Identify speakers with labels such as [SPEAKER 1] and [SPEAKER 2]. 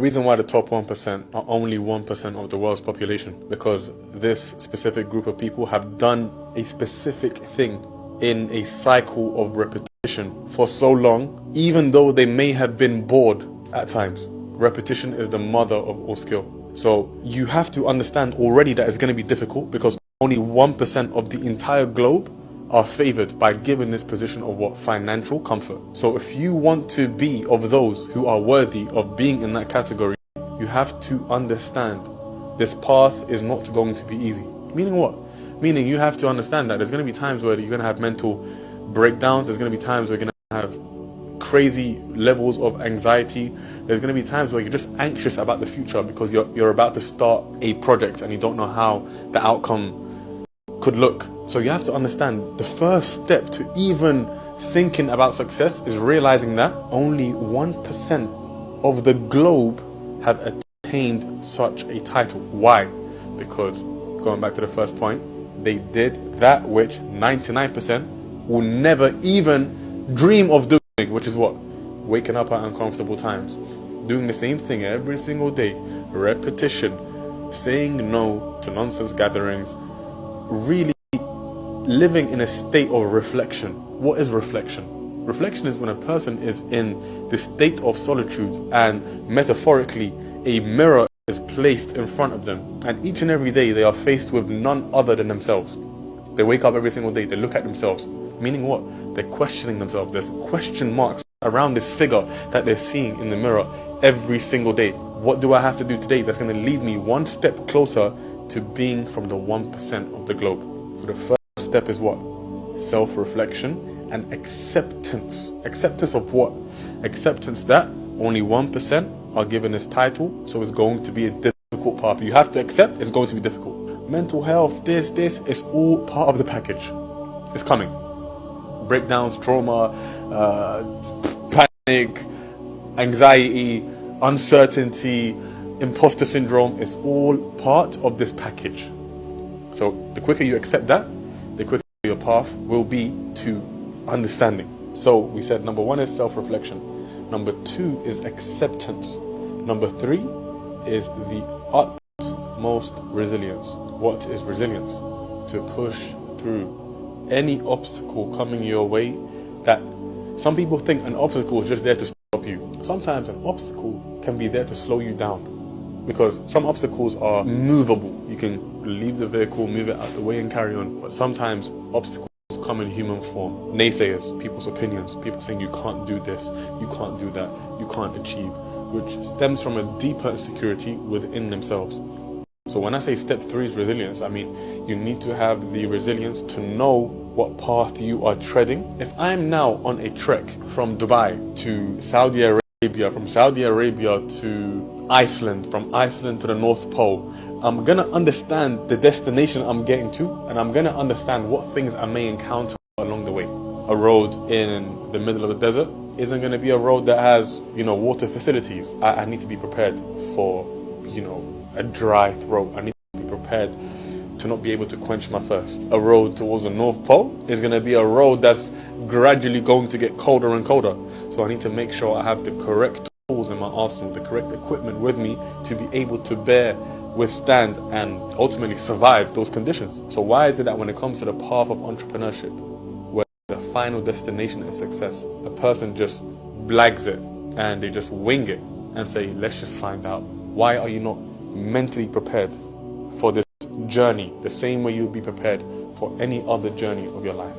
[SPEAKER 1] The reason why the top 1% are only 1% of the world's population, because this specific group of people have done a specific thing in a cycle of repetition for so long, even though they may have been bored at times. Repetition is the mother of all skill. So you have to understand already that it's going to be difficult, because only 1% of the entire globe are favored by given this position of what? Financial comfort. So if you want to be of those who are worthy of being in that category, you have to understand this path is not going to be easy. Meaning what? Meaning you have to understand that there's going to be times where you're going to have mental breakdowns. There's going to be times where you're going to have crazy levels of anxiety. There's going to be times where you're just anxious about the future because you're about to start a project and you don't know how the outcome could look. So you have to understand the first step to even thinking about success is realizing that only 1% of the globe have attained such a title. Why? Because, going back to the first point, they did that which 99% will never even dream of doing, which is what? Waking up at uncomfortable times, doing the same thing every single day, repetition, saying no to nonsense gatherings, really living in a state of reflection. What is reflection? Reflection is when a person is in the state of solitude and metaphorically a mirror is placed in front of them, and each and every day they are faced with none other than themselves. They wake up every single day, they look at themselves, meaning what? They're questioning themselves. There's question marks around this figure that they're seeing in the mirror every single day. What do I have to do today that's going to lead me one step closer to being from the 1% of the globe? So the first step is what? Self-reflection and acceptance. Acceptance of what? Acceptance that only 1% are given this title, so it's going to be a difficult path. You have to accept it's going to be difficult. Mental health, this is all part of the package. It's coming. Breakdowns, trauma, panic, anxiety, uncertainty, imposter syndrome is all part of this package. So the quicker you accept that, the quicker your path will be to understanding. So we said number 1 is self-reflection. Number 2 is acceptance. Number 3 is the utmost resilience. What is resilience? To push through any obstacle coming your way. That some people think an obstacle is just there to stop you. Sometimes an obstacle can be there to slow you down, because some obstacles are movable. You can leave the vehicle, move it out the way and carry on. But sometimes obstacles come in human form. Naysayers, people's opinions, people saying you can't do this, you can't do that, you can't achieve, which stems from a deeper insecurity within themselves. So when I say step 3 is resilience, I mean you need to have the resilience to know what path you are treading. If I'm now on a trek from Dubai to Saudi Arabia, from Saudi Arabia to Iceland, from Iceland to the North Pole, I'm going to understand the destination I'm getting to, and I'm going to understand what things I may encounter along the way. A road in the middle of the desert isn't going to be a road that has, water facilities. I need to be prepared for, a dry throat. I need to be prepared to not be able to quench my thirst. A road towards the North Pole is going to be a road that's gradually going to get colder and colder. So I need to make sure I have the correct tools in my arsenal, the correct equipment with me to be able to withstand and ultimately survive those conditions. So why is it that when it comes to the path of entrepreneurship, where the final destination is success, a person just blags it and they just wing it and say, let's just find out? Why are you not mentally prepared for this journey the same way you'll be prepared for any other journey of your life?